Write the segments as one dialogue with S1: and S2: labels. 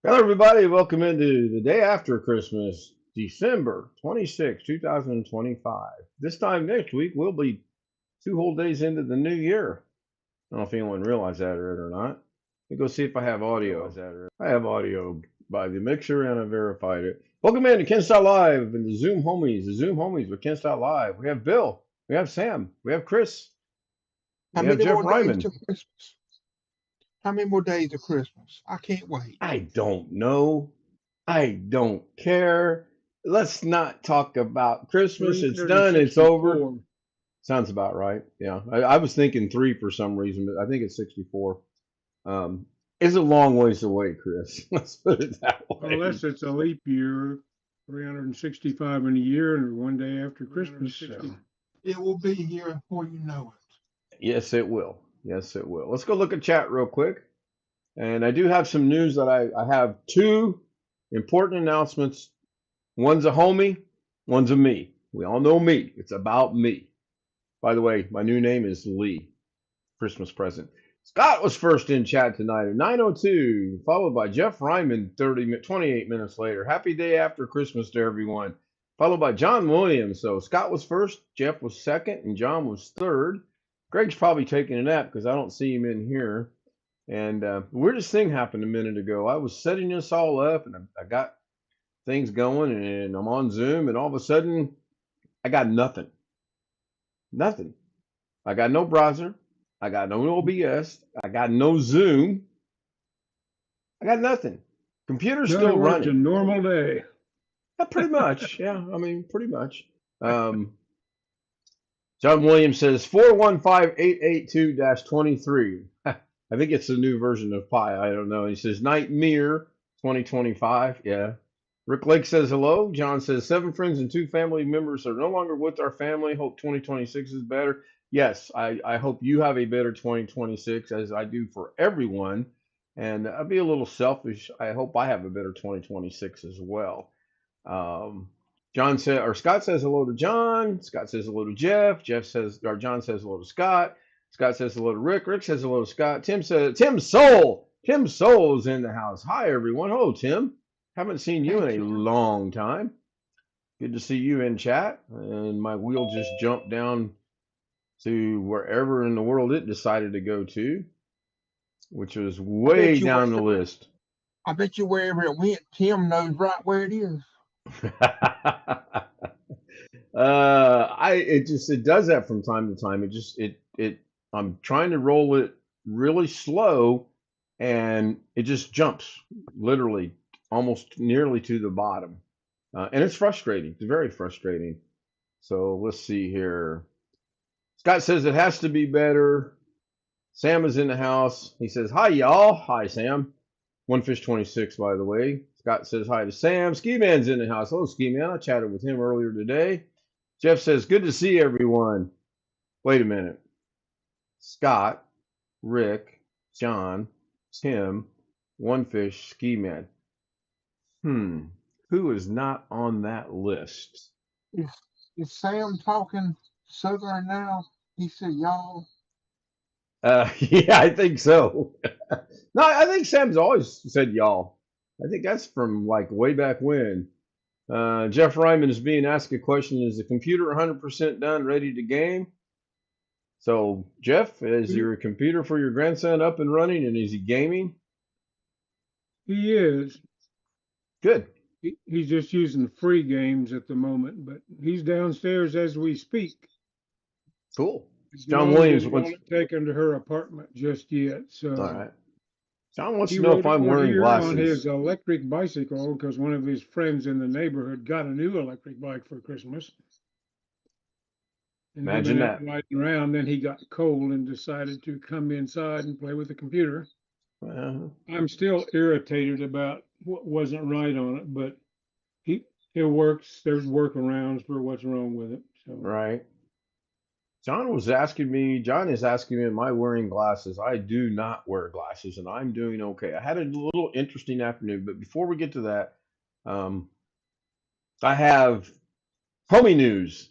S1: Hello, everybody. Welcome into the day after Christmas, December 26, 2025. This time next week, we'll be 2 whole days into the new year. I don't know if anyone realized that or not. Let me go see if I have audio. I have audio by the mixer and I verified it. Welcome in to Ken Style Live and the Zoom homies with Ken Style Live. We have Bill, we have Sam, we have Chris,
S2: How
S1: we have
S2: many
S1: Jeff
S2: more days
S1: Ryman.
S2: till Christmas? How many more days to Christmas? I can't wait.
S1: I don't know. I don't care. Let's not talk about Christmas. It's done. It's over.
S3: 364.
S1: Sounds about right. Yeah. I was thinking three for some reason, but I think it's 64. Um, it's a long ways away, Chris. Let's put it that way.
S3: Unless it's a leap year, 365 in a year and one day after Christmas. So.
S2: It will be here before you know it.
S1: Yes, it will. Yes, it will. Let's go look at chat real quick. And I do have some news that I have two important announcements. One's a homie, one's a me. We all know me. It's about me. By the way, my new name is Lee. Christmas present. Scott was first in chat tonight at 9:02, followed by Jeff Ryman 28 minutes later. Happy day after Christmas to everyone. Followed by John Williams. So Scott was first, Jeff was second, and John was third. Greg's probably taking a nap because I don't see him in here. And weirdest thing happened a minute ago. I was setting this all up, and I got things going, and I'm on Zoom, and all of a sudden, I got nothing. Nothing. I got no browser. I got no OBS. I got no Zoom. I got nothing. Computer's still running.
S3: A normal day.
S1: Yeah, pretty much. Yeah, I mean, pretty much. John Williams says 415882-23. I think it's a new version of Pi. I don't know. He says Nightmare 2025. Yeah. Rick Lake says hello. John says 7 friends and 2 family members are no longer with our family. Hope 2026 is better. Yes, I hope you have a better 2026 as I do for everyone. And I'll be a little selfish. I hope I have a better 2026 as well. John said, or Scott says hello to John. Scott says hello to Jeff. John says hello to Scott. Scott says hello to Rick. Rick says hello to Scott. Tim Soul is in the house. Hi, everyone. Hello, Tim. Haven't seen you in a long time. Good to see you in chat. And my wheel just jumped down to wherever in the world it decided to go to, which was way down the list.
S2: I bet you wherever it went, Tim knows right where it is.
S1: It does that from time to time. I'm trying to roll it really slow and it just jumps literally almost nearly to the bottom. And it's frustrating. It's very frustrating. So let's see here. Scott says it has to be better. Sam is in the house. He says, hi, y'all. Hi, Sam. OneFish26, by the way. Scott says hi to Sam. Ski Man's in the house. Hello, Ski Man. I chatted with him earlier today. Jeff says, good to see everyone. Wait a minute. Scott, Rick, John, Tim, OneFish, Ski Man. Who is not on that list?
S2: Is Sam talking Southern now? He said, y'all.
S1: Yeah, I think so. No, I think Sam's always said y'all. I think that's from like way back when. Jeff Ryman is being asked a question. Is the computer 100% done, ready to game? So, Jeff, is your computer for your grandson up and running, and is he gaming?
S3: He is.
S1: Good.
S3: He's just using free games at the moment, but he's downstairs as we speak.
S1: Cool. John Williams
S3: won't take him to her apartment just yet. So,
S1: all right. John wants to know if I'm wearing glasses.
S3: On his electric bicycle, because one of his friends in the neighborhood got a new electric bike for Christmas. And
S1: imagine that.
S3: Riding around, then he got cold and decided to come inside and play with the computer. I'm still irritated about what wasn't right on it, but it works. There's workarounds for what's wrong with it. So.
S1: Right. John is asking me, am I wearing glasses? I do not wear glasses, and I'm doing okay. I had a little interesting afternoon, but before we get to that, I have homie news.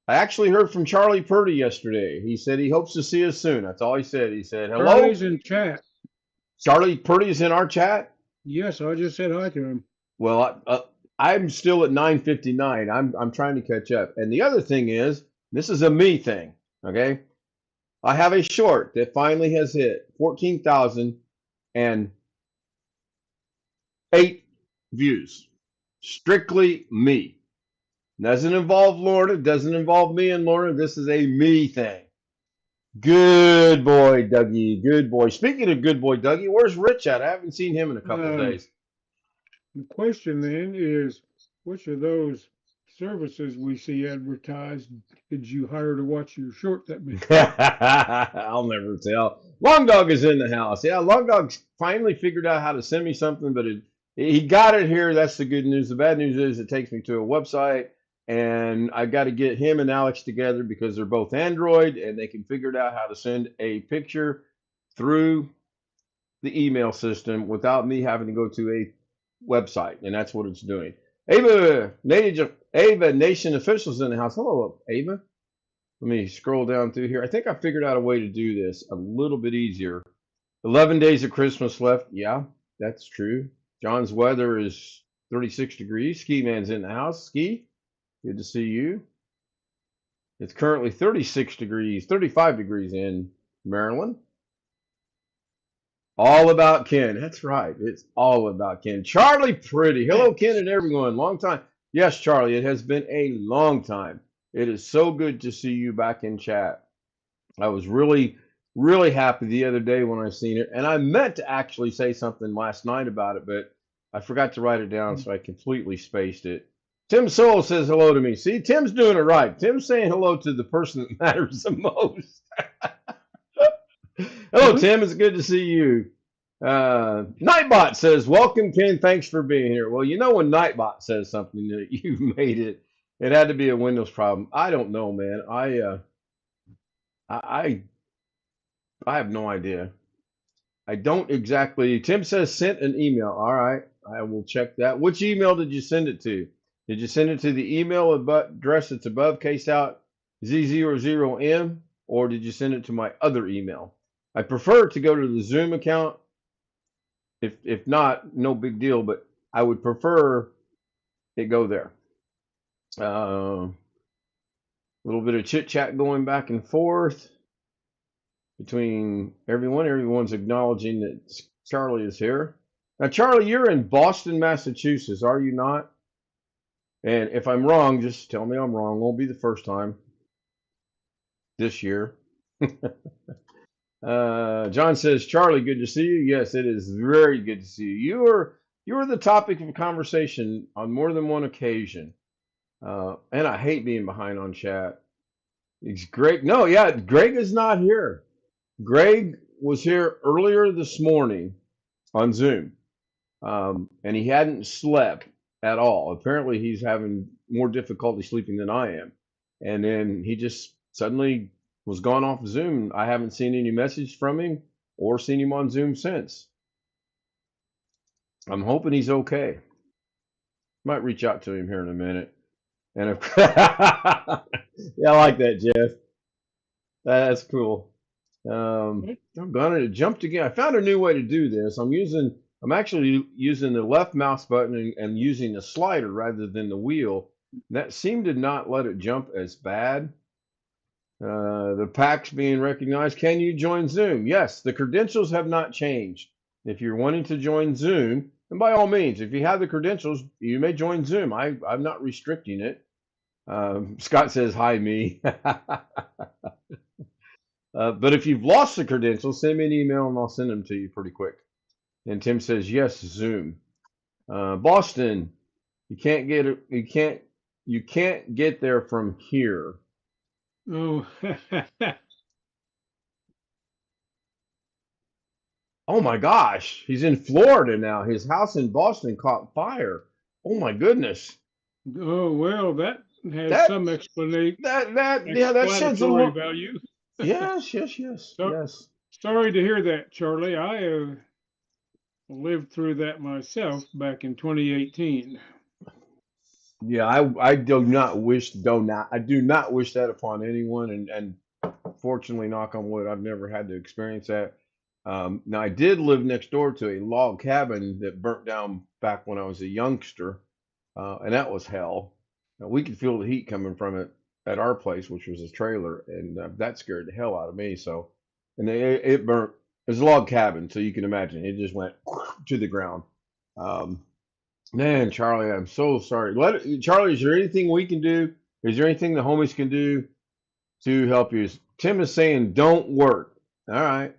S1: I actually heard from Charlie Purdy yesterday. He said he hopes to see us soon. That's all he said. He said, hello.
S3: Charlie's in chat.
S1: Charlie Purdy's in our chat?
S3: Yes, I just said hi to him.
S1: Well, I'm still at 9:59. I'm trying to catch up. And the other thing is, this is a me thing. Okay, I have a short that finally has hit 14,008 views. Strictly me. Doesn't involve Lorna. Doesn't involve me and Lorna. This is a me thing. Good boy, Dougie. Good boy. Speaking of good boy, Dougie, where's Rich at? I haven't seen him in a couple of
S3: Um,
S1: days.
S3: the question then is, which of those services we see advertised did you hire to watch your short that many?
S1: I'll never tell. Long Dog is in the house. Yeah, Long Dog finally figured out how to send me something, but he got it here. That's the good news. The bad news is it takes me to a website, and I got to get him and Alex together because they're both Android, and they can figure out how to send a picture through the email system without me having to go to a website, and that's what it's doing. Ava Nation officials in the house. Hello, Ava. Let me scroll down through here. I think I figured out a way to do this a little bit easier. 11 days of Christmas left. Yeah, that's true. John's weather is 36 degrees. Ski Man's in the house. Ski, good to see you. It's currently 36 degrees, 35 degrees in Maryland. All about Ken. That's right. It's all about Ken. Charlie Pretty. Hello, Ken and everyone. Long time. Yes, Charlie, it has been a long time. It is so good to see you back in chat. I was really, really happy the other day when I seen it. And I meant to actually say something last night about it, but I forgot to write it down, so I completely spaced it. Tim Soul says hello to me. See, Tim's doing it right. Tim's saying hello to the person that matters the most. Hello, Tim. It's good to see you. Nightbot says, welcome, Ken. Thanks for being here. Well, you know, when Nightbot says something that you made it, it had to be a Windows problem. I don't know, man. I have no idea. I don't exactly. Tim says sent an email. All right, I will check that. Which email did you send it to? Did you send it to the email address that's above case out Z00M, or did you send it to my other email? I prefer to go to the Zoom account. If not, no big deal, but I would prefer it go there. A little bit of chit chat going back and forth between everyone. Everyone's acknowledging that Charlie is here. Now, Charlie, you're in Boston, Massachusetts, are you not? And if I'm wrong, just tell me I'm wrong. Won't be the first time this year. John says, Charlie, good to see you. Yes, it is very good to see you. You are the topic of conversation on more than one occasion. And I hate being behind on chat. It's Greg. No, yeah, Greg is not here. Greg was here earlier this morning on Zoom, and he hadn't slept at all. Apparently, he's having more difficulty sleeping than I am. And then he just suddenly was gone off Zoom. I haven't seen any message from him or seen him on Zoom since. I'm hoping he's okay. Might reach out to him here in a minute. And if, yeah, I like that, Jeff. That's cool. I'm gonna it jumped again. I found a new way to do this. I'm actually using the left mouse button and using the slider rather than the wheel. That seemed to not let it jump as bad. The pack's being recognized. Can you join Zoom? Yes, the credentials have not changed. If you're wanting to join Zoom, and by all means, if you have the credentials, you may join Zoom. I'm not restricting it. Scott says, hi, me. But if you've lost the credentials, send me an email and I'll send them to you pretty quick. And Tim says, yes, Zoom. Boston, you can't get there from here.
S3: Oh,
S1: Oh my gosh, he's in Florida now. His house in Boston caught fire. Oh my goodness.
S3: oh well, that has
S1: That
S3: some explanation,
S1: yeah, that sheds a
S3: explanatory
S1: little.
S3: value.
S1: Yes.
S3: So, sorry to hear that, Charlie. I have lived through that myself back in 2018.
S1: Yeah, I do not wish that upon anyone, and fortunately, knock on wood, I've never had to experience that. Now, I did live next door to a log cabin that burnt down back when I was a youngster, and that was hell. Now, we could feel the heat coming from it at our place, which was a trailer, and that scared the hell out of me. So, and it burnt. It was a log cabin, so you can imagine it just went to the ground. Um, Man, Charlie, I'm so sorry. Charlie, is there anything we can do? Is there anything the homies can do to help you? Tim is saying don't work. All right.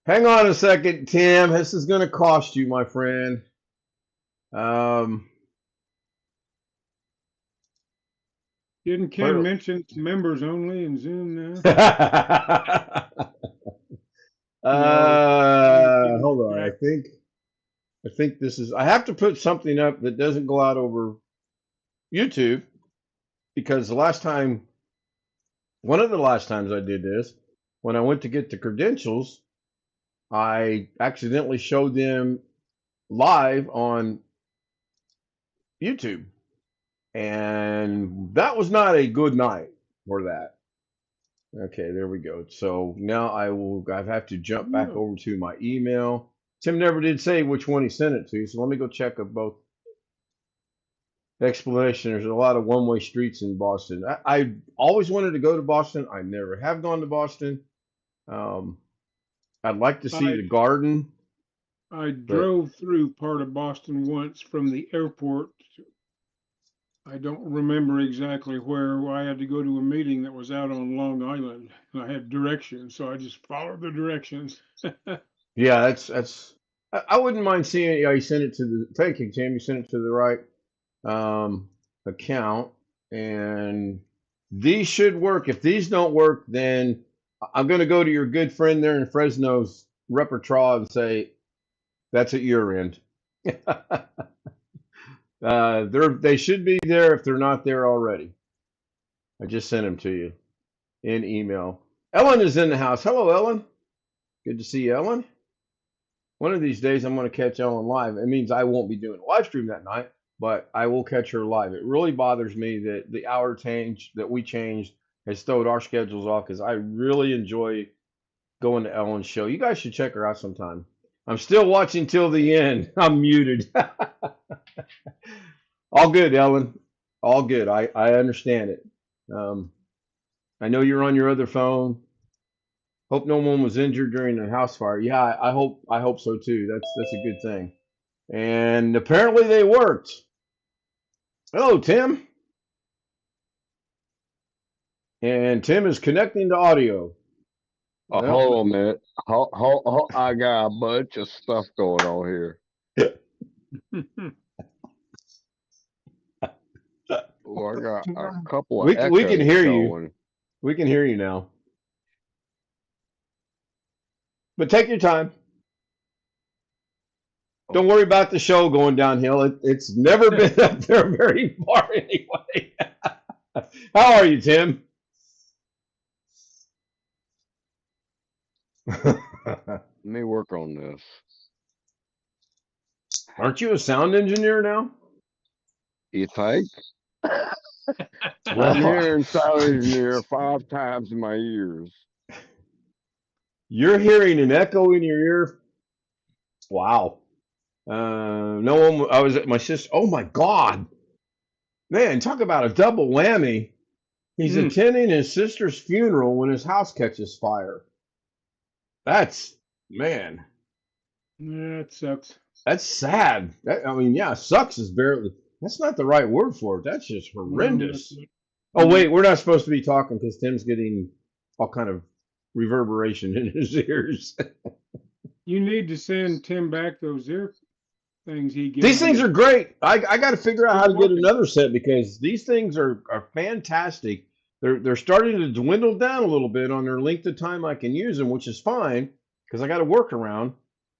S1: Hang on a second, Tim. This is going to cost you, my friend.
S3: Didn't Ken mention members only in Zoom now?
S1: Hold on. I think this is. I have to put something up that doesn't go out over YouTube because one of the last times I did this, when I went to get the credentials, I accidentally showed them live on YouTube. And that was not a good night for that. Okay, there we go. So now I have to jump back over to my email. Tim never did say which one he sent it to, so let me go check of both. Explanation, there's a lot of one-way streets in Boston. I always wanted to go to Boston. I never have gone to Boston. I'd like to see the garden.
S3: I drove through part of Boston once from the airport. I don't remember exactly where. I had to go to a meeting that was out on Long Island, and I had directions, so I just followed the directions.
S1: Yeah, that's. I wouldn't mind seeing it. Yeah, you sent it to the. Thank you, Tim. You sent it to the right account, and these should work. If these don't work, then I'm going to go to your good friend there in Fresno's repertoire and say that's at your end. They should be there if they're not there already. I just sent them to you in email. Ellen is in the house. Hello, Ellen. Good to see you, Ellen. One of these days, I'm going to catch Ellen live. It means I won't be doing a live stream that night, but I will catch her live. It really bothers me that the hour change that we changed has thrown our schedules off because I really enjoy going to Ellen's show. You guys should check her out sometime. I'm still watching till the end. I'm muted. All good, Ellen. All good. I understand it. I know you're on your other phone. Hope no one was injured during the house fire. Yeah, I hope so too. That's a good thing. And apparently they worked. Hello, Tim. And Tim is connecting to audio.
S4: Hold on a minute. I got a bunch of stuff going on here. I got a couple of
S1: we can hear
S4: going.
S1: you. We can hear you now. But take your time. Don't worry about the show going downhill. It's never been up there very far anyway. How are you, Tim?
S4: Let me work on this.
S1: Aren't you a sound engineer now?
S4: You think? I'm hearing sound engineer 5 times in my ears.
S1: You're hearing an echo in your ear? Wow. No one. I was at my sister. Oh my God, man! Talk about a double whammy. He's attending his sister's funeral when his house catches fire. That's man.
S3: Yeah, it sucks.
S1: That's sad. Yeah, sucks is barely. That's not the right word for it. That's just horrendous. Oh wait, we're not supposed to be talking because Tim's getting all kind of reverberation in his ears.
S3: You need to send Tim back those ear things he gets.
S1: These things are great. I got to figure out how to get another set because these things are fantastic. They're starting to dwindle down a little bit on their length of time I can use them, which is fine because I got to work around.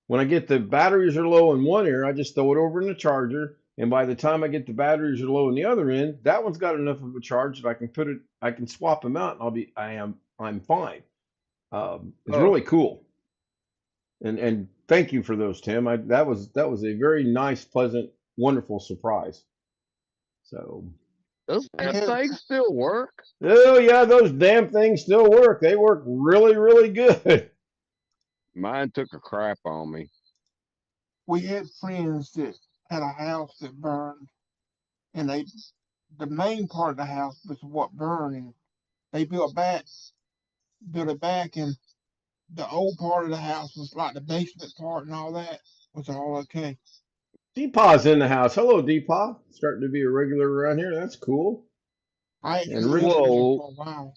S1: When I get the batteries are low in one ear, I just throw it over in the charger, and by the time I get the batteries are low in the other end, that one's got enough of a charge that I can swap them out, and I'm fine. It's really cool. And thank you for those, Tim. That was a very nice, pleasant, wonderful surprise. So
S4: those things still work?
S1: Oh yeah, those damn things still work. They work really, really good.
S4: Mine took a crap on me.
S2: We had friends that had a house that burned, and the main part of the house was what burned, and they built it back, and the old part of the house was like the basement part and all that was all okay.
S1: Deepaw's in the house. Hello, Deepaw. Starting to be a regular around here. That's cool.
S2: I
S1: And
S2: actually
S1: Rich,
S2: lived with them
S4: Whoa,
S2: for a while.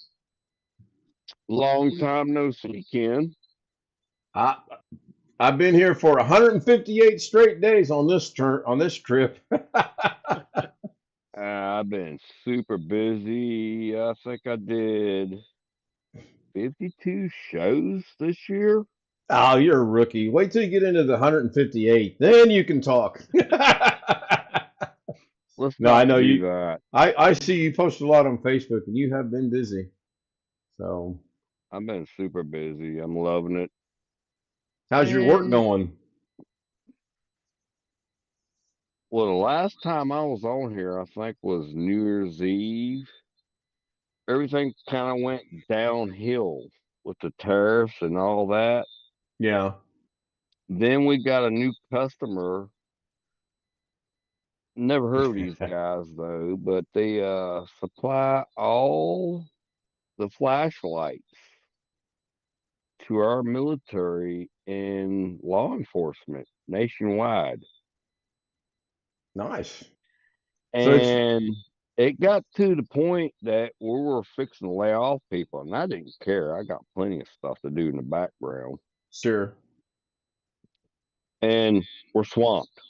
S4: long time no see, Ken.
S1: I, I've been here for 158 straight days on this trip.
S4: I've been super busy. I think I did 52 shows this year.
S1: Oh, you're a rookie. Wait till you get into the 158. Then you can talk.
S4: Let's
S1: No, I
S4: not
S1: know
S4: do
S1: you.
S4: that.
S1: I see you post a lot on Facebook, and you have been busy. So,
S4: I've been super busy. I'm loving it.
S1: how's your work
S4: And
S1: going?
S4: well, the last time I was on here, I think was New Year's Eve. Everything kind of went downhill with the tariffs and all that.
S1: Yeah,
S4: Then we got a new customer. Never heard of these guys though, but they supply all the flashlights to our military and law enforcement nationwide.
S1: nice. So it's
S4: And it got to the point that we were fixing to lay off people, and I didn't care. I got plenty of stuff to do in the background,
S1: sure.
S4: and we're swamped.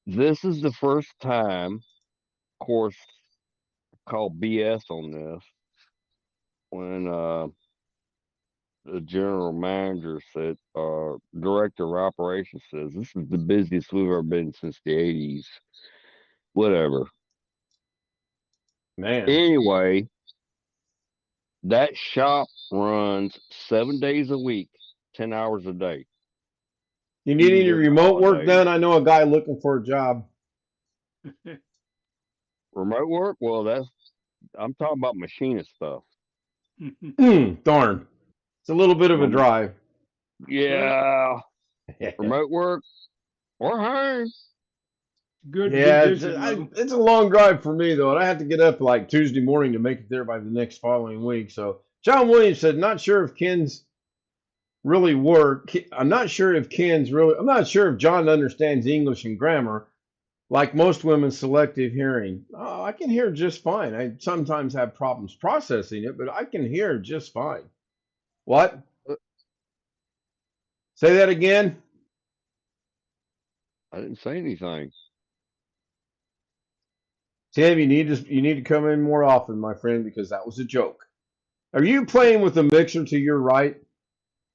S4: This is the first time, of course, called BS on this when the general manager said, director of operations says, this is the busiest we've ever been since the 80s. Whatever.
S1: Man,
S4: Anyway, that shop runs 7 days a week, 10 hours a day,
S1: you need
S4: even
S1: any
S4: during the
S1: remote work
S4: holidays.
S1: done? I know a guy looking for a job.
S4: Remote work? Well, I'm talking about machinist stuff.
S1: Darn. It's a little bit of a
S4: Rem-
S1: drive.
S4: yeah, remote work or hiring.
S3: Good to be
S1: Yeah,
S3: busy though.
S1: it's a long drive for me though, and I have to get up like Tuesday morning to make it there by the next following week. So John Williams said, "Not sure if Ken's really work. I'm not sure if Ken's really. I'm not sure if John understands English and grammar, like most women selective hearing. Oh, I can hear just fine. I sometimes have problems processing it, but I can hear just fine. What?
S4: Uh,
S1: Say that again.
S4: I didn't say anything.
S1: Tim, you need to come in more often, my friend, because that was a joke. Are you playing with the mixer to your right?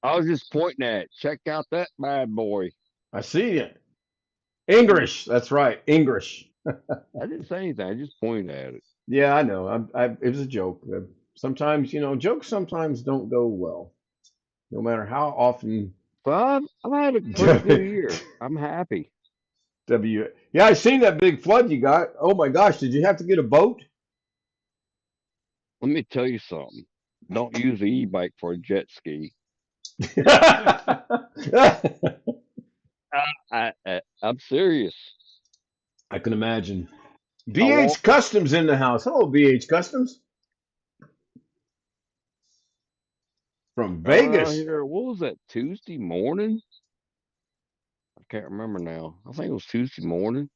S4: I was just pointing at it. Check out that bad boy.
S1: I see it. English. That's right. English.
S4: I didn't say anything. I just pointed at it.
S1: Yeah, I know. It was a joke. Sometimes, jokes sometimes don't go well, no matter how often.
S4: But I've had a pretty good year. I'm happy.
S1: Yeah, I seen that big flood you got. Oh my gosh, did you have to get a boat?
S4: Let me tell you something. Don't use the e-bike for a jet ski.
S1: I
S4: I'm serious.
S1: can imagine.
S4: I walk
S1: BH Customs in the house. Hello, BH Customs from
S4: around
S1: Vegas.
S4: here. What was that, Tuesday morning? I can't remember now. I think it was Tuesday morning.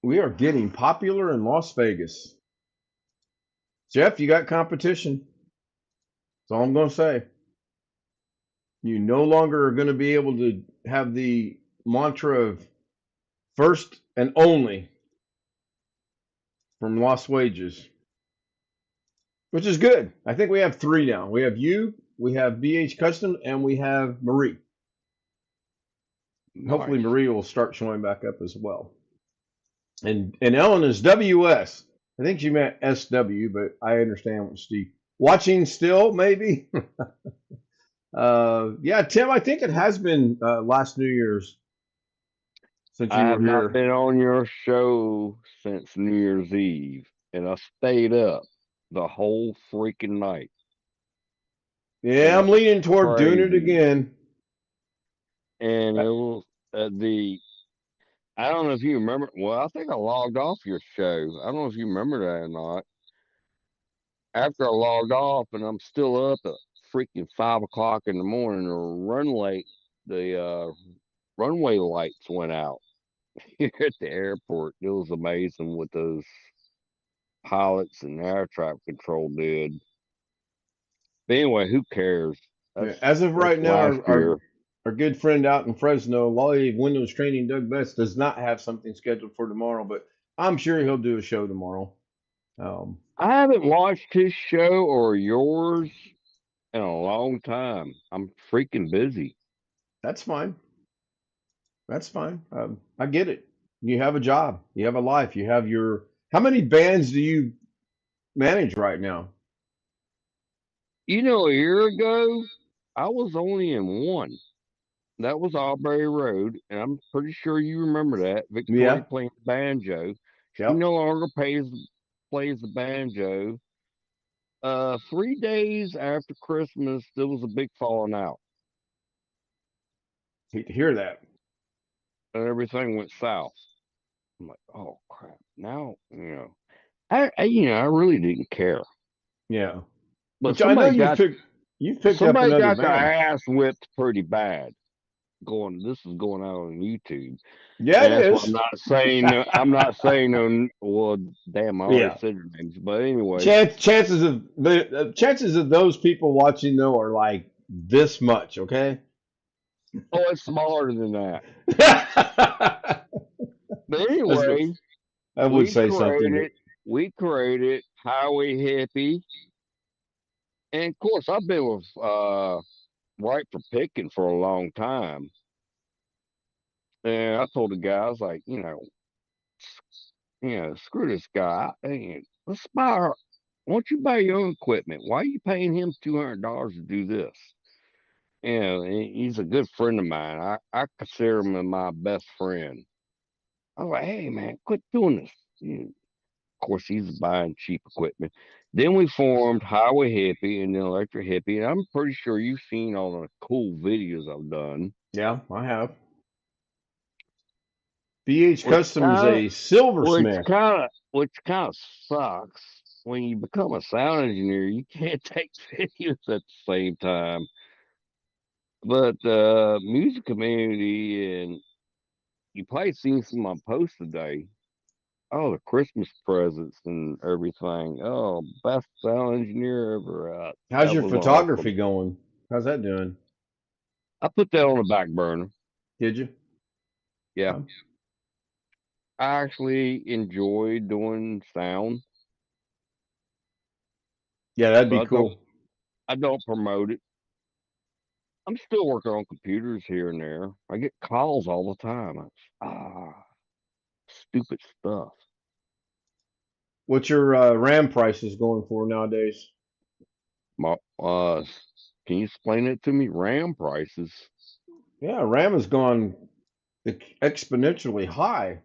S1: We are getting popular in Las Vegas. Jeff, you got competition. That's all I'm going to say. You no longer are going to be able to have the mantra of first and only from Lost Wages, which is good. I think we have three now. We have you, we have BH Custom, and we have Marie. Hopefully
S4: Nice.
S1: Marie will start showing back up as well. And Ellen is WS. I think she meant SW, but I understand what Steve. Watching still, maybe? Yeah, Tim, I think it has been last New Year's since
S4: I
S1: you
S4: have
S1: were
S4: not
S1: here.
S4: been on your show since New Year's Eve, and I stayed up the whole freaking night.
S1: Yeah,
S4: And
S1: I'm
S4: it was
S1: leaning toward doing it
S4: crazy.
S1: again.
S4: and it was I don't know if you remember. Well, I think I logged off your show. I don't know if you remember that or not. After I logged off, and I'm still up at freaking 5 o'clock in the morning, the runway lights went out here at the airport. It was amazing what those pilots and air traffic control did. But anyway, who cares?
S1: Yeah, as of
S4: That's
S1: right now,
S4: last year.
S1: our good friend out in Fresno, Lolly Windows Training, Doug Best, does not have something scheduled for tomorrow, but I'm sure he'll do a show tomorrow.
S4: I haven't watched his show or yours in a long time. I'm freaking busy.
S1: That's fine. That's fine. I get it. You have a job. You have a life. You have your. How many bands do you manage right now?
S4: You know, a year ago, I was only in one. That was Albury Road, and I'm pretty sure you remember that. Victoria
S1: Yeah.
S4: playing the banjo. She
S1: Yep.
S4: no longer plays the banjo. 3 days after Christmas, there was a big falling out,
S1: Hate to hear that.
S4: and everything went south. I'm like, oh crap! Now I really didn't care,
S1: Yeah.
S4: but
S1: Which I know you've picked up
S4: somebody
S1: another
S4: got their
S1: band.
S4: ass whipped pretty bad. This is going out on YouTube.
S1: Yeah,
S4: And
S1: it
S4: that's what
S1: is.
S4: I'm not saying no. Well, damn, I already
S1: Yeah.
S4: said their names. But anyway,
S1: Chances of those people watching though are like this much. Okay.
S4: oh, it's smaller than that. But
S1: That's what
S4: anyway,
S1: I would say something, but
S4: we created Highway Hippie, and of course, I've been with Right for Picking for a long time. And I told the guy, I was like, screw this guy. Hey, let's why don't you buy your own equipment? Why are you paying him $200 to do this? He's a good friend of mine. I consider him my best friend. I was like, hey man, quit doing this. Of course, he's buying cheap equipment. Then we formed Highway Hippie and then Electric Hippie, and I'm pretty sure you've seen all the cool videos I've done.
S1: yeah, I have. BH
S4: Which
S1: Customs,
S4: kind of,
S1: a silversmith.
S4: which kind of sucks. When you become a sound engineer, you can't take videos at the same time. But the music community, and you probably seen some of my posts today. Oh, the Christmas presents and everything. Oh, best sound engineer ever.
S1: How's
S4: That
S1: your
S4: was awesome.
S1: photography going? How's that doing?
S4: I put that on the back burner.
S1: Did you?
S4: Yeah. I actually enjoy doing sound.
S1: Yeah, that'd be
S4: but
S1: cool.
S4: I don't promote it. I'm still working on computers here and there. I get calls all the time. Stupid stuff.
S1: What's your RAM prices going for nowadays?
S4: Can you explain it to me? RAM prices.
S1: Yeah, RAM has gone exponentially high.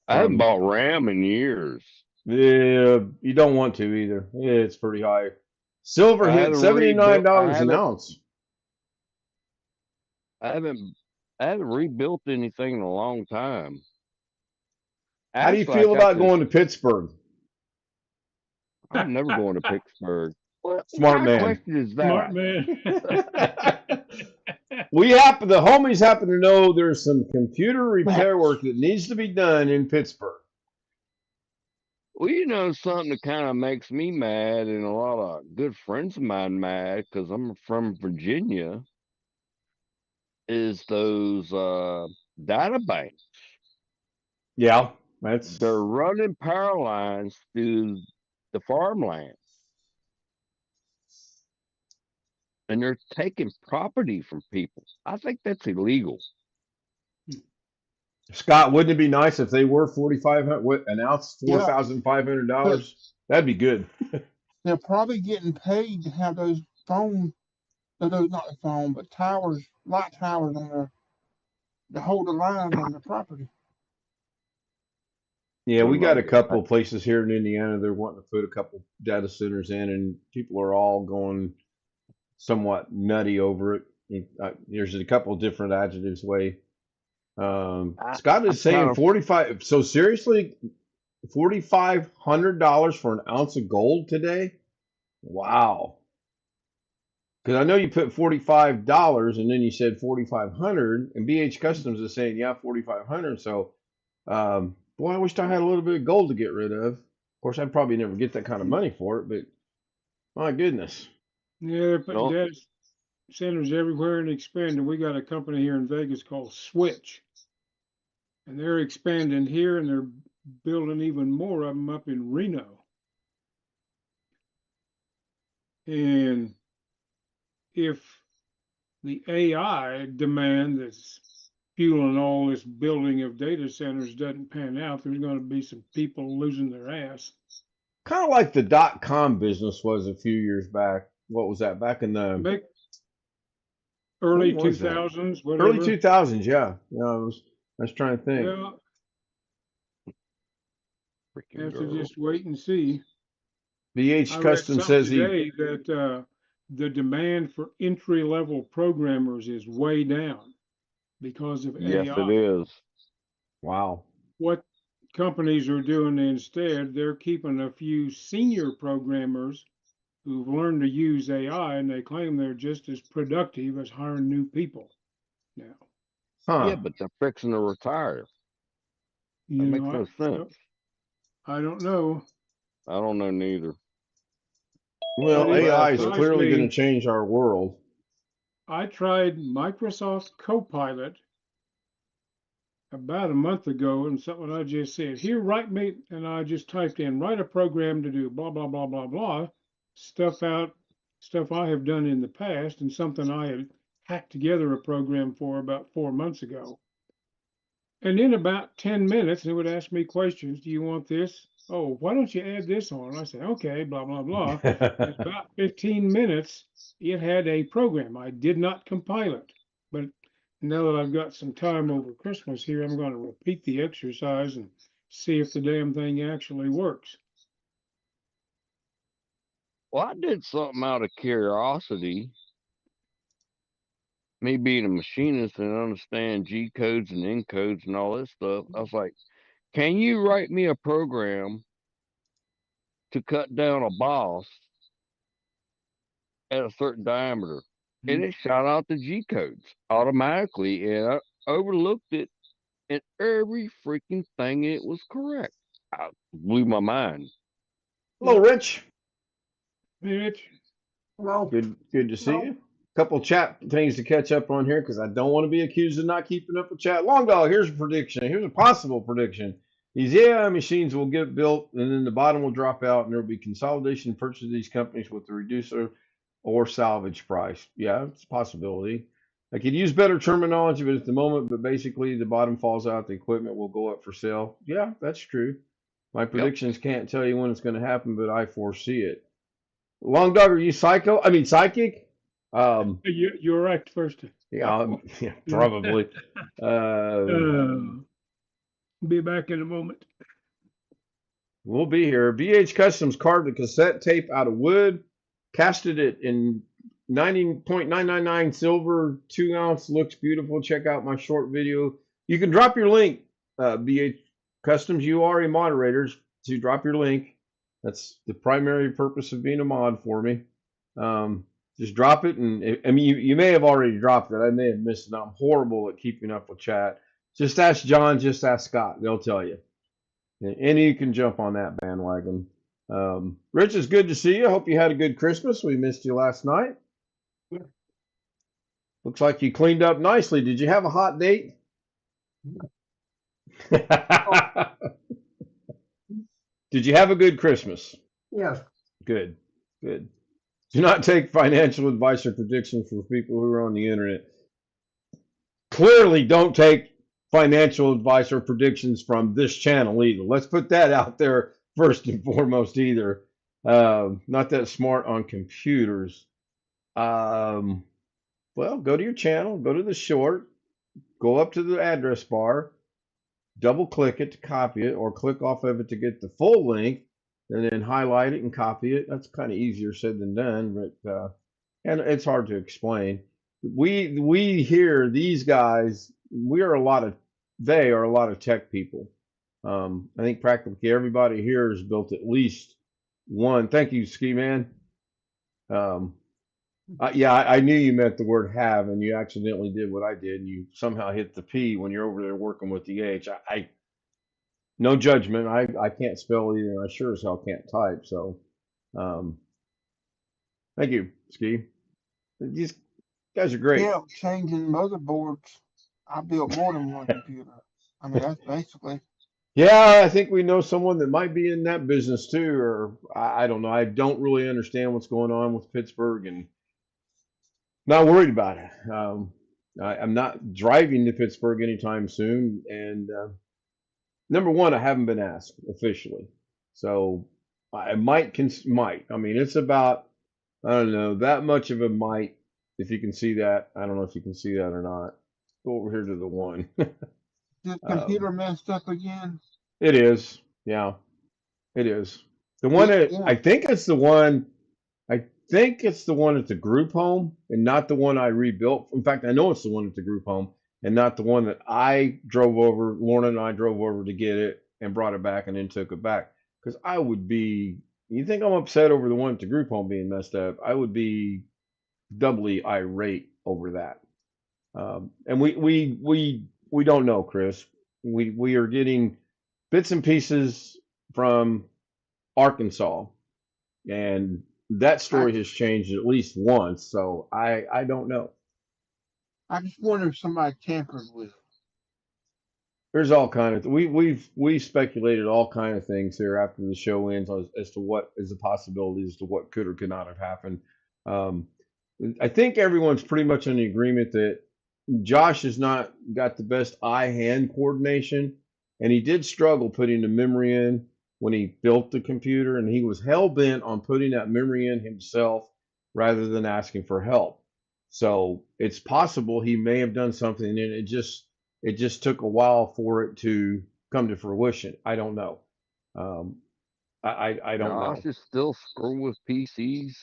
S4: I haven't bought RAM in years.
S1: Yeah, you don't want to either. Yeah, it's pretty high. Silver hit $79 an ounce.
S4: I haven't rebuilt anything in a long time.
S1: How do you feel about going to Pittsburgh?
S4: I'm never going to Pittsburgh.
S1: What Smart man.
S4: Question is that?
S3: Smart man.
S1: The homies happen to know there's some computer repair work that needs to be done in Pittsburgh.
S4: Well, you know something that kind of makes me mad, and a lot of good friends of mine mad, because I'm from Virginia, is those data banks.
S1: Yeah,
S4: they're running power lines through the farmland, and they're taking property from people. I think that's illegal.
S1: Scott, wouldn't it be nice if they were $4,500 an ounce, $4,500? That'd be good.
S2: They're probably getting paid to have those phones, not the phone, but towers, light towers on there to hold the line on the property.
S1: Yeah, we got a couple of places here in Indiana. They're wanting to put a couple data centers in, and people are all going somewhat nutty over it. There's a couple different adjectives way.
S4: I,
S1: Scott
S4: I'm
S1: is saying
S4: kind of
S1: 45. So seriously, $4,500 for an ounce of gold today? Wow. Because I know you put $45 and then you said 4,500, and BH Customs is saying, yeah, 4,500. So, boy, I wished I had a little bit of gold to get rid of. Of course, I'd probably never get that kind of money for it, but my goodness.
S3: Yeah, they're putting
S4: no.
S3: data centers everywhere and expanding. We got a company here in Vegas called Switch, and they're expanding here, and they're building even more of them up in Reno. And if the AI demand that's fueling all this building of data centers doesn't pan out, there's going to be some people losing their ass.
S1: Kind of like the .com business was a few years back. What was that? Back in the
S3: Early
S1: when was that?
S3: 2000s,
S1: Early
S3: whatever.
S1: 2000s, yeah. I was trying to think.
S3: Well,
S4: Freaking
S3: have to
S4: girl.
S3: just wait and see.
S1: BH
S3: I read
S1: Custom
S3: something
S1: says he.
S3: today that the demand for entry-level programmers is way down because of
S4: Yes,
S3: AI.
S4: it is.
S1: Wow.
S3: What companies are doing instead, they're keeping a few senior programmers who've learned to use AI, and they claim they're just as productive as hiring new people now.
S1: Huh.
S4: Yeah, but they're fixing to retire. That
S3: You
S4: makes
S3: know,
S4: no sense.
S3: I don't know,
S4: I don't know neither.
S3: but
S1: Well,
S3: it
S1: AI is
S3: surprised
S1: clearly going to
S3: me.
S1: change our world.
S3: I tried Microsoft Copilot about a month ago, and something I just said, here, write me, and I just typed in, write a program to do blah, blah, blah, blah, blah, stuff I have done in the past, and something I had hacked together a program for about 4 months ago. And in about 10 minutes, it would ask me questions. Do you want this? Oh, why don't you add this on? I said, okay, blah, blah, blah. In about 15 minutes, it had a program. I did not compile it. But now that I've got some time over Christmas here, I'm going to repeat the exercise and see if the damn thing actually works.
S4: Well, I did something out of curiosity. Me being a machinist and understand G codes and N codes and all this stuff, I was like, can you write me a program to cut down a boss at a certain diameter? And it shot out the G codes automatically, and I overlooked it, and every freaking thing it was correct. I blew my mind.
S1: Hello, Rich.
S3: Mitch,
S2: Well,
S1: Good to see you. Couple chat things to catch up on here because I don't want to be accused of not keeping up with chat. Long Dog, here's a prediction. Here's a possible prediction. These AI machines will get built and then the bottom will drop out and there will be consolidation purchase of these companies with the reducer or salvage price. Yeah, it's a possibility. I could use better terminology, but at the moment, but basically the bottom falls out, the equipment will go up for sale. Yeah, that's true. My predictions can't tell you when it's going to happen, but I foresee it. Long Dog, are you psychic?
S3: you're right first.
S1: Yeah, probably.
S3: Be back in a moment.
S1: We'll be here. BH Customs carved a cassette tape out of wood, casted it in 90.999 silver, 2 ounce. Looks beautiful. Check out my short video. You can drop your link, BH Customs. You are a moderator, so you drop your link. That's the primary purpose of being a mod for me. Just drop it, and I mean, you may have already dropped it. I may have missed it. I'm horrible at keeping up with chat. Just ask John, just ask Scott. They'll tell you. And you can jump on that bandwagon. Rich, it's good to see you. I hope you had a good Christmas. We missed you last night. Looks like you cleaned up nicely. Did you have a hot date? Did you have a good Christmas?
S2: yes.
S1: Good. Do not take financial advice or predictions from people who are on the internet. Clearly, don't take financial advice or predictions from this channel either. Let's put that out there first and foremost either. Not that smart on computers. Well, go to your channel, go to the short, go up to the address bar, double click it to copy it, or click off of it to get the full link, and then highlight it and copy it. That's kind of easier said than done, but and it's hard to explain. we hear these guys. They are a lot of tech people. I think practically everybody here has built at least one. Thank you, Ski Man. Um, yeah, I knew you meant the word have, and you accidentally did what I did. You somehow hit the P when you're over there working with the H. No judgment. I can't spell either, and I sure as hell can't type. So, um, thank you, Ski. These guys are great.
S2: Yeah, changing motherboards. I built more than one computer. I mean, that's basically.
S1: Yeah, I think we know someone that might be in that business too, or I don't know. I don't really understand what's going on with Pittsburgh, and not worried about it. I'm not driving to Pittsburgh anytime soon, and number one, I haven't been asked officially, so I might. I mean, it's about I don't know that much of a might. If you can see that, I don't know if you can see that or not. Go over here to the one.
S2: The
S1: um,
S2: computer messed up again.
S1: it is, yeah, it is. The one that
S2: Yeah,
S1: I think it's the one. I think it's the one at the group home and not the one I rebuilt. In fact, I know it's the one at the group home and not the one that I drove over. Lorna and I drove over to get it and brought it back and then took it back. Because I would be, you think I'm upset over the one at the group home being messed up? I would be doubly irate over that. And we don't know, Chris. We are getting bits and pieces from Arkansas, and that
S2: I
S1: story has changed at least once. So I don't know.
S2: I just wonder if somebody tampered with it.
S1: There's all kind of we speculated all kind of things here after the show ends as to what is the possibility as to what could or could not have happened. Um, I think everyone's pretty much in the agreement that Josh has not got the best eye-hand coordination, and he did struggle putting the memory in when he built the computer, and he was hell-bent on putting that memory in himself rather than asking for help. So it's possible he may have done something, and it just took a while for it to come to fruition. I don't know. Um, I don't know.
S4: Josh is still screwing with PCs.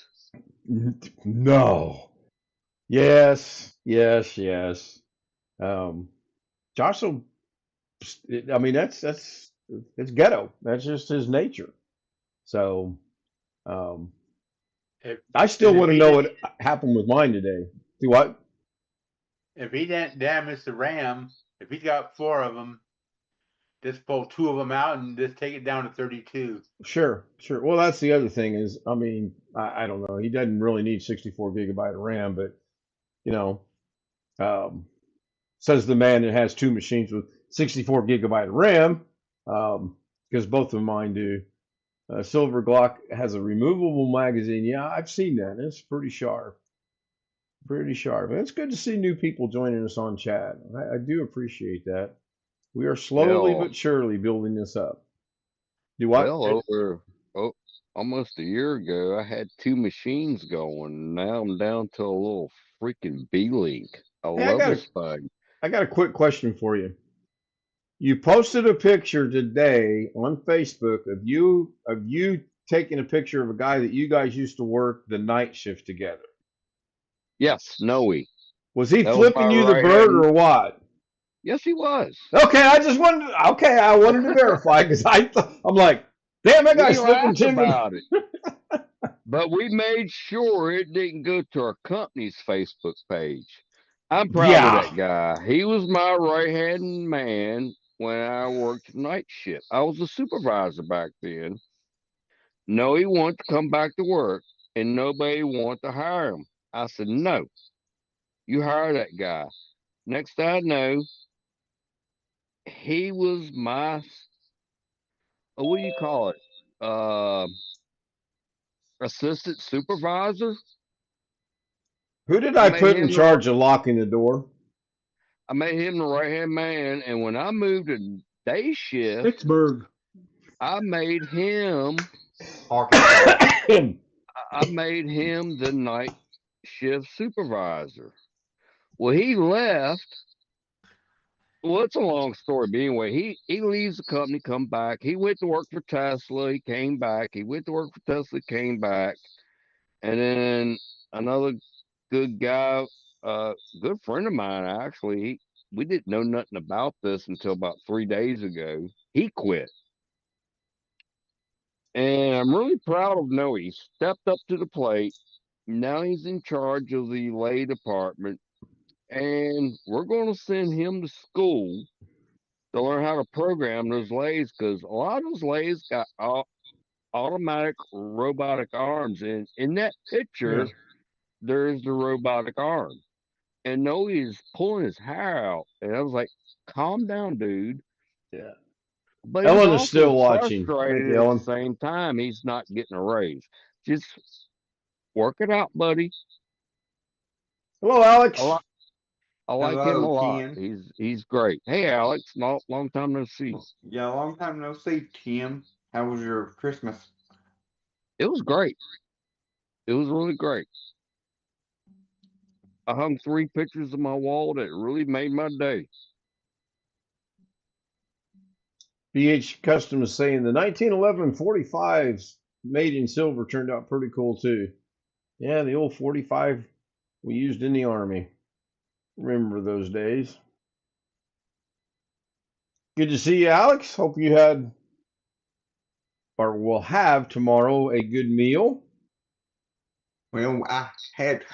S1: No. Yes. Yes. Yes. Um, Josh will I mean, that's it's ghetto. That's just his nature. So um,
S5: If
S1: I still
S5: and if
S1: want to
S5: he
S1: know
S5: did,
S1: what happened with mine today. Do what?
S5: if he didn't damage the RAM, if he's got 4 of them, just pull 2 of them out and just take it down to 32.
S1: Sure, sure. Well, that's the other thing is, I mean, I don't know. He doesn't really need 64 gigabyte of RAM, but you know, um, says the man that has two machines with 64 gigabyte of RAM, because both of mine do. Silver Glock has a removable magazine. Yeah, I've seen that. It's pretty sharp. Pretty sharp. And it's good to see new people joining us on chat. I do appreciate that. We are slowly
S4: Hell,
S1: but surely building this up. Do what?
S4: well, over oh, almost a year ago, I had 2 machines going. Now I'm down to a little freaking B-Link. I
S1: Hey,
S4: love this thing.
S1: I got a quick question for you. You posted a picture today on Facebook of you taking a picture of a guy that you guys used to work the night shift together.
S4: Yes, Noe.
S1: Was he
S4: That was my
S1: flipping you the
S4: right
S1: bird
S4: hand.
S1: or what?
S4: Yes, he was.
S1: Okay, I wanted to verify because I'm like, damn, that
S4: We
S1: guy's flipping
S4: laughed
S1: Timmy.
S4: about it, but we made sure it didn't go to our company's Facebook page. I'm proud of
S1: Yeah.
S4: that guy. He was my right hand man when I worked night shift. I was a supervisor back then. No, he wanted to come back to work, and nobody wanted to hire him. I said, no, you hire that guy. Next thing I know, he was my, what do you call it? Uh, assistant supervisor.
S1: Who did
S4: I
S1: I
S4: made
S1: put in
S4: him the
S1: charge of locking the door?
S4: I made him the right hand man, and when I moved to day shift,
S3: Pittsburgh.
S4: I made him
S5: Arkansas.
S4: I made him the night shift supervisor. Well, he left. Well, it's a long story, but anyway, he leaves the company, come back. He went to work for Tesla. He came back. He went to work for Tesla, came back, and then another good guy. good friend of mine, actually, we didn't know nothing about this until about 3 days ago. He quit. And I'm really proud of Noe. He stepped up to the plate. Now he's in charge of the lay department. And we're going to send him to school to learn how to program those lays, because a lot of those lays got automatic robotic arms. And in that picture,
S1: Yeah.
S4: there's the robotic arm. And Noe is pulling his hair out. And I was like, calm down, dude.
S1: Yeah.
S4: But he's
S1: Ellen is
S4: also
S1: still watching. Thank
S4: frustrated
S1: you,
S4: at the
S1: Ellen.
S4: same time. He's not getting a raise. Just work it out, buddy.
S1: Hello, Alex.
S4: I like him a
S6: Hello,
S4: lot.
S6: Tim.
S4: He's great. Hey, Alex, long time no see.
S6: Yeah, long time no see, Tim. How was your Christmas?
S4: It was great. It was really great. I hung 3 pictures on my wall that really made my day.
S1: BH Custom is saying the 1911 45s made in silver turned out pretty cool too. Yeah, the old 45 we used in the Army. Remember those days. Good to see you, Alex. Hope you had or will have tomorrow a good meal.
S6: Well, I had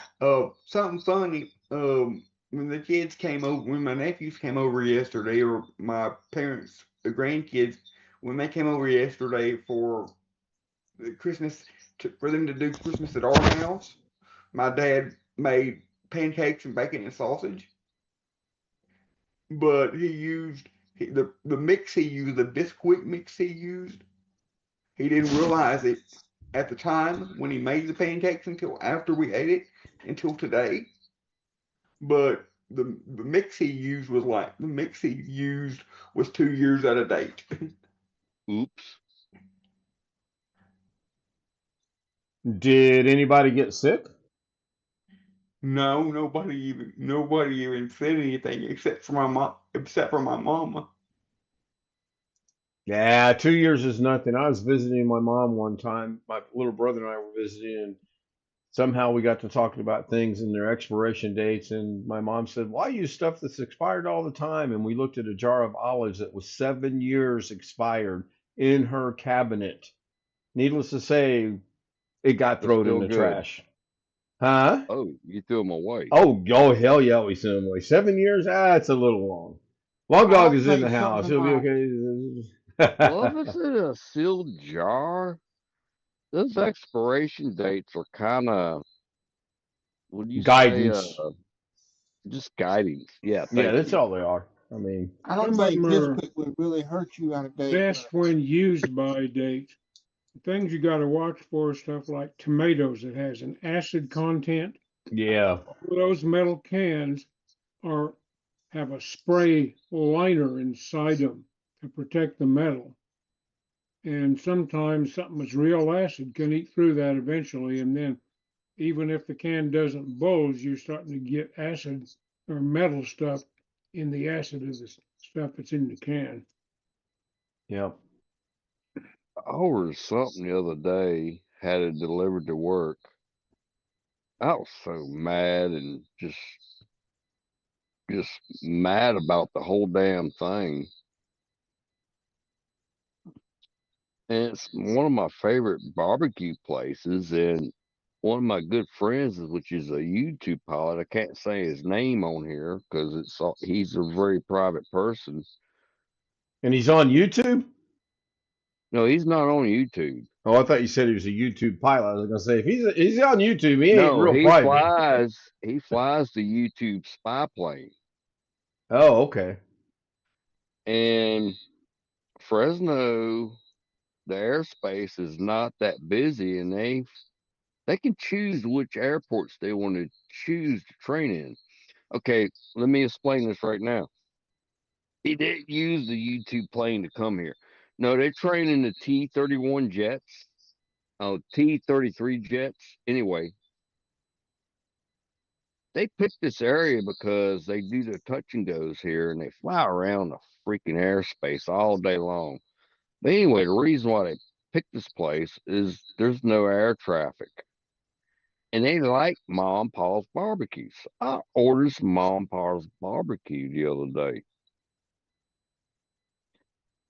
S6: something funny. When the kids came over, when my nephews came over yesterday, or my parents, the grandkids, when they came over yesterday for the Christmas, for them to do Christmas at our house, my dad made pancakes and bacon and sausage, but he used the mix he used, the Bisquick mix he used. He didn't realize it at the time when he made the pancakes until after we ate it, until today. But the mix he used was like the mix he used was 2 years out of date.
S4: Oops.
S1: Did anybody get sick?
S6: No, nobody even said anything except for my mama.
S1: Yeah, 2 years is nothing. I was visiting my mom one time. My little brother and I were visiting, and somehow we got to talking about things and their expiration dates. And my mom said, "Why use stuff that's expired all the time?" And we looked at a jar of olives that was 7 years expired in her cabinet. Needless to say, it got
S4: It's
S1: thrown in
S4: still
S1: the
S4: good.
S1: trash. Huh?
S4: Oh, you threw them away.
S1: Oh, hell yeah, we sent them away. 7 years? It's a little long. Long Dog
S2: I'll
S1: is in
S2: say
S1: the house. He'll
S2: something
S1: be
S2: like,
S1: okay.
S4: Well, if it's in a sealed jar, those expiration dates are kind of, what do you say?
S1: Guidance.
S4: Just guiding. Yeah,
S1: Yeah,
S4: thank
S1: that's
S4: you.
S1: all they are. I mean,
S2: I
S3: Some
S2: don't
S3: of
S2: think
S3: them are
S2: Biscuit would really hurt you out of date.
S3: best when used by date. Things you got to watch for stuff like tomatoes that has an acid content.
S1: yeah.
S3: Those metal cans are have a spray liner inside them to protect the metal. And sometimes something that's real acid can eat through that eventually. And then even if the can doesn't bulge, you're starting to get acid or metal stuff in the acid of the stuff that's in the can.
S1: Yep.
S4: I ordered something the other day, had it delivered to work. I was so mad and just mad about the whole damn thing. And it's one of my favorite barbecue places, and one of my good friends, which is a YouTube pilot. I can't say his name on here because he's a very private person.
S1: And he's on YouTube?
S4: No, he's not on YouTube.
S1: Oh, I thought you said he was a YouTube pilot. I was gonna say if he's on YouTube, he ain't
S4: No,
S1: real
S4: he
S1: private.
S4: flies. He flies the YouTube spy plane.
S1: Oh, okay.
S4: And Fresno, the airspace is not that busy, and they can choose which airports they want to choose to train in. Okay, let me explain this right now. He didn't use the YouTube plane to come here. No, they're training the T-31 jets, T-33 jets. Anyway, they picked this area because they do the touch and goes here, and they fly around the freaking airspace all day long. But anyway, the reason why they picked this place is there's no air traffic. and they like Mom and Pa's barbecue. So I ordered some Mom and Pa's barbecue the other day.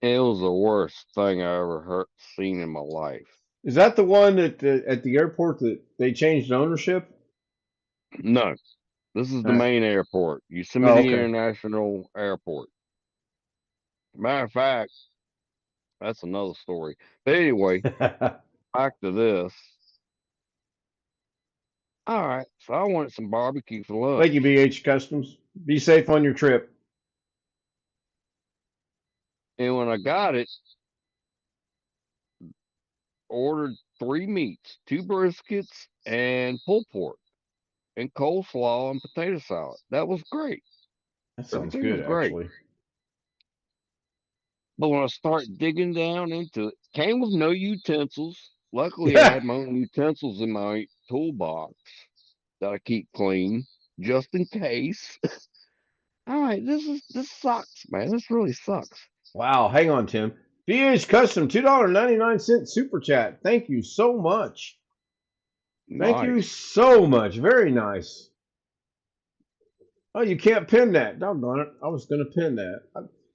S4: It was the worst thing I ever seen in my life.
S1: Is that the one at the airport that they changed ownership?
S4: No, this is the main airport, Yosemite International Airport. Matter of fact, that's another story. But anyway, back to this. All right, so I wanted some barbecue for lunch.
S1: Thank you, BH Customs. Be safe on your trip.
S4: And when I got it, ordered 3 meats, 2 briskets, and pulled pork, and coleslaw and potato salad. That was great.
S1: That sounds good, actually.
S4: But when I start digging down into it, came with no utensils. Luckily, I had my own utensils in my toolbox that I keep clean, just in case. All right, this sucks, man. This really sucks.
S1: Wow, hang on, Tim. BH Custom, $2.99 super chat. Thank you so much. Thank you so much. Very nice. Oh, you can't pin that. Doggone it. I was going to pin that.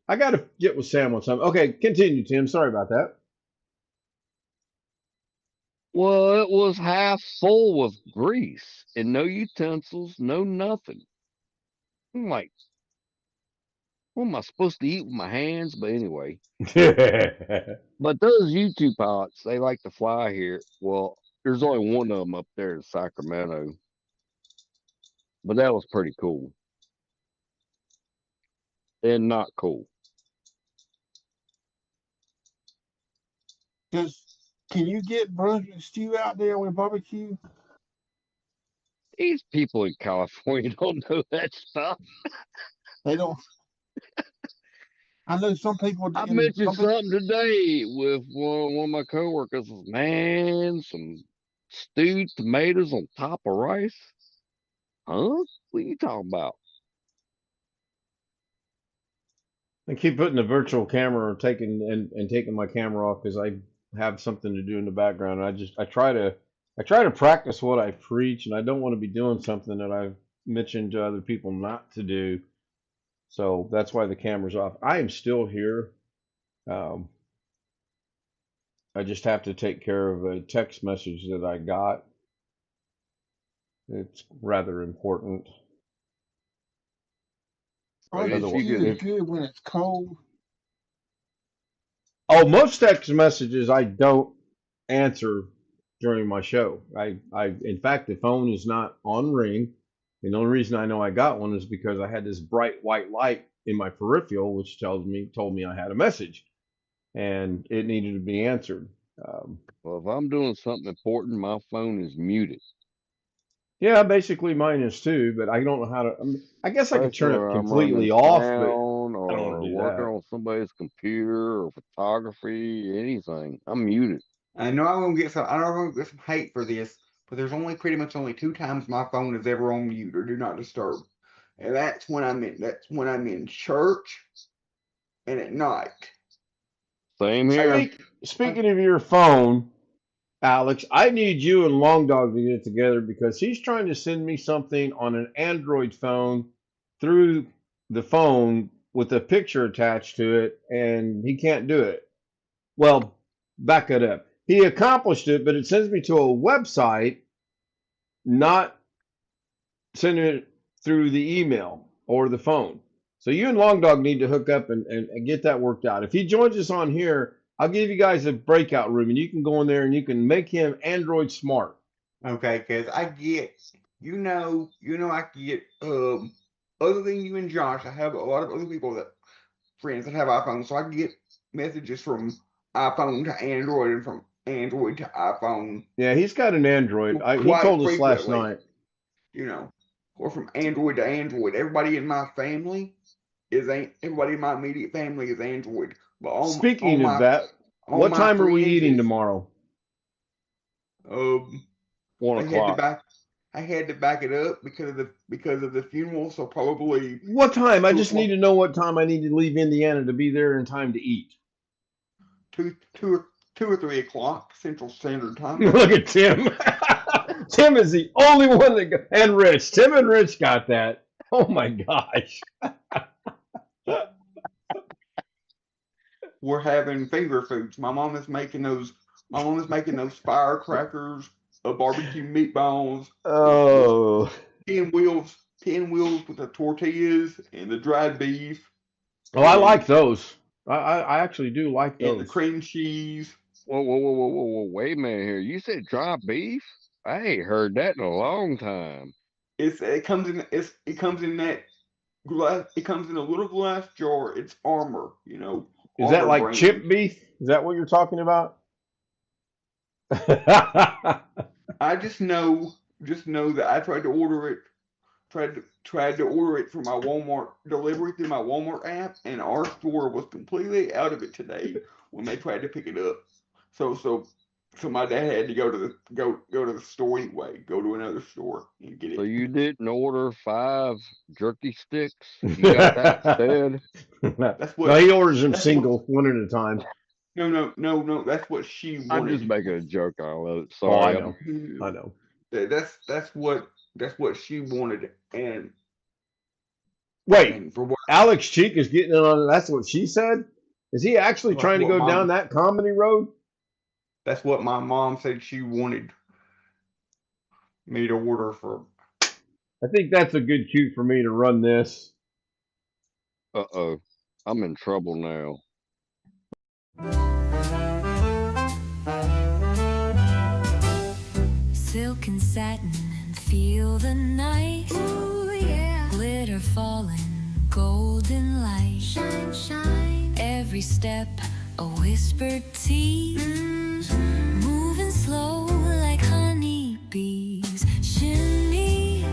S1: I got to get with Sam on something. Okay, continue, Tim. Sorry about that.
S4: Well, it was half full with grease and no utensils, no nothing. I'm like, what am I supposed to eat with my hands? But anyway. But those YouTube pilots, they like to fly here. Well, there's only one of them up there in Sacramento. But that was pretty cool. And not cool.
S2: Can you get Brunswick stew out there with barbecue?
S4: These people in California don't know that stuff.
S2: They don't. I know some people.
S4: I mentioned something today with one of my coworkers. Man, some stewed tomatoes on top of rice. Huh? What are you talking about?
S1: I keep putting the virtual camera and taking my camera off because I have something to do in the background. I try to practice what I preach, and I don't want to be doing something that I've mentioned to other people not to do. So that's why the camera's off. I am still here. I just have to take care of a text message that I got. It's rather important.
S2: It's good when it's cold.
S1: Oh, most text messages I don't answer during my show. In fact, the phone is not on ring. And the only reason I know I got one is because I had this bright white light in my peripheral, which told me I had a message, and it needed to be answered.
S4: Well, if I'm doing something important, my phone is muted.
S1: Yeah, basically mine is too, but I don't know how to. I guess I could turn it completely off, but I don't want to do
S4: working on somebody's computer or photography, anything. I'm muted.
S6: I know I'm gonna get some hate for this, but there's pretty much only 2 times my phone is ever on mute or do not disturb, and that's when I'm in church and at night.
S4: Same here.
S1: Speaking of your phone, Alex, I need you and Long Dog to get together because he's trying to send me something on an Android phone through the phone with a picture attached to it, and he can't do it. Well, back it up. He accomplished it, but it sends me to a website, not sending it through the email or the phone. So you and Long Dog need to hook up and get that worked out. If he joins us on here, I'll give you guys a breakout room, and you can go in there and you can make him Android smart.
S6: Okay, because I get, I get, other than you and Josh, I have a lot of other friends that have iPhones, so I get messages from iPhone to Android and from Android to iPhone.
S1: Yeah, he's got an Android. He told us last night.
S6: Or from Android to Android. Everybody in my immediate family is Android. But
S1: Speaking of that, what time are we eating tomorrow?
S4: 1 o'clock.
S6: I had to back it up because of the funeral, so probably.
S1: What time? I just need to know what time I need to leave Indiana to be there in time to eat.
S6: 2 or 3 o'clock Central Standard Time.
S1: Look at Tim. Tim is the only one that got, and Rich. Tim and Rich got that. Oh my gosh.
S6: We're having finger foods. My mom is making those. My mom is making those firecrackers, barbecue meatballs.
S1: Oh.
S6: Pinwheels with the tortillas and the dried beef.
S1: Oh, I like those. I actually do like those.
S6: And the cream cheese.
S4: Whoa! Wait a minute here. You said dry beef? I ain't heard that in a long time.
S6: It comes in that glass. It comes in a little glass jar. It's armor, you know.
S1: Is that like
S6: brand.
S1: chip beef? Is that what you're talking about?
S6: I just know that I tried to order it. Tried to order it from my Walmart delivery through my Walmart app, and our store was completely out of it today when they tried to pick it up. So my dad had to go to the store anyway, go to another store and get it.
S4: So you didn't order 5 jerky sticks? You got that instead?
S6: That's what.
S1: No, he orders them single, one at a time.
S6: No. That's what she wanted.
S4: I'm just making a joke on it.
S1: Oh,
S4: Sorry.
S1: I know.
S6: That's what she wanted. And
S1: wait,
S6: and for what,
S1: Alex Cheek is getting it on. That's what she said. Is he actually trying to go down that comedy road?
S6: That's what my mom said she wanted me to order for.
S1: I think that's a good cue for me to run this.
S4: Uh-oh. I'm in trouble now.
S7: Silk and satin and feel the night. Ooh, yeah. Glitter falling, golden light. Shine, shine. Every step a whispered tease. Moving slow like honey bees. Shimmy,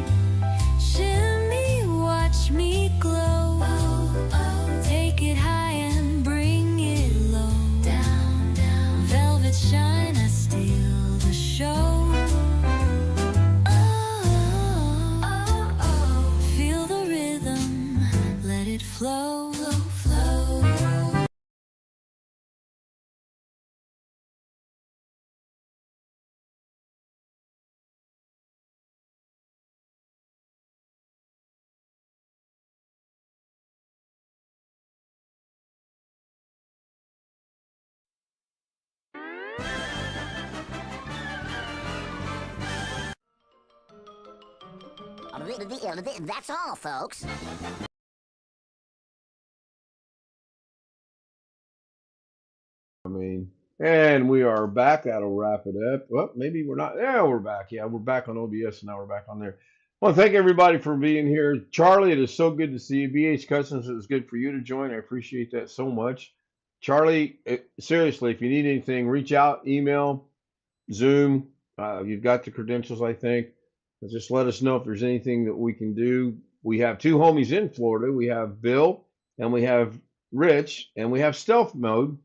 S7: shimmy, watch me glow. Oh, oh. Take it high and bring it low. Down, down. Velvet shine, I steal the show. Feel the rhythm, let it flow, flow.
S8: That's all, folks.
S1: I mean, and we are back. That'll wrap it up. Well, maybe we're not. Yeah, we're back. Yeah, we're back on OBS, and now we're back on there. Well, thank everybody for being here. Charlie, it is so good to see you. BH Customs, it was good for you to join. I appreciate that so much. Charlie, seriously, if you need anything, reach out, email, Zoom. You've got the credentials, I think. Just let us know if there's anything that we can do. We have 2 homies in Florida. We have Bill, and we have Rich, and we have Stealth Mode.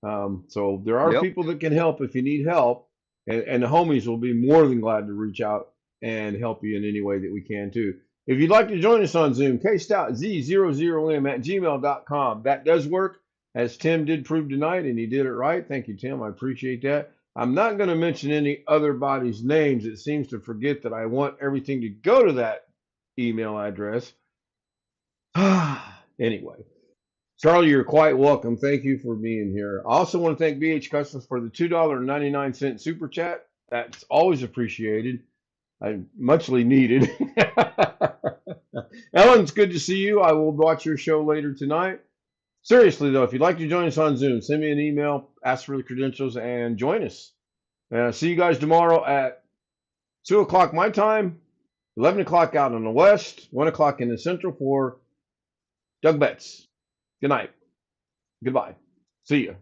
S1: So there are people that can help if you need help, and the homies will be more than glad to reach out and help you in any way that we can too. If you'd like to join us on Zoom, kstout00m@gmail.com. That does work, as Tim did prove tonight, and he did it right. Thank you, Tim. I appreciate that. I'm not going to mention any other body's names. It seems to forget that I want everything to go to that email address. Anyway. Charlie, you're quite welcome. Thank you for being here. I also want to thank BH Customs for the $2.99 super chat. That's always appreciated. Muchly needed. Ellen, it's good to see you. I will watch your show later tonight. Seriously, though, if you'd like to join us on Zoom, send me an email, ask for the credentials, and join us. See you guys tomorrow at 2 o'clock my time, 11 o'clock out in the west, 1 o'clock in the central for Doug Betts. Good night. Goodbye. See ya.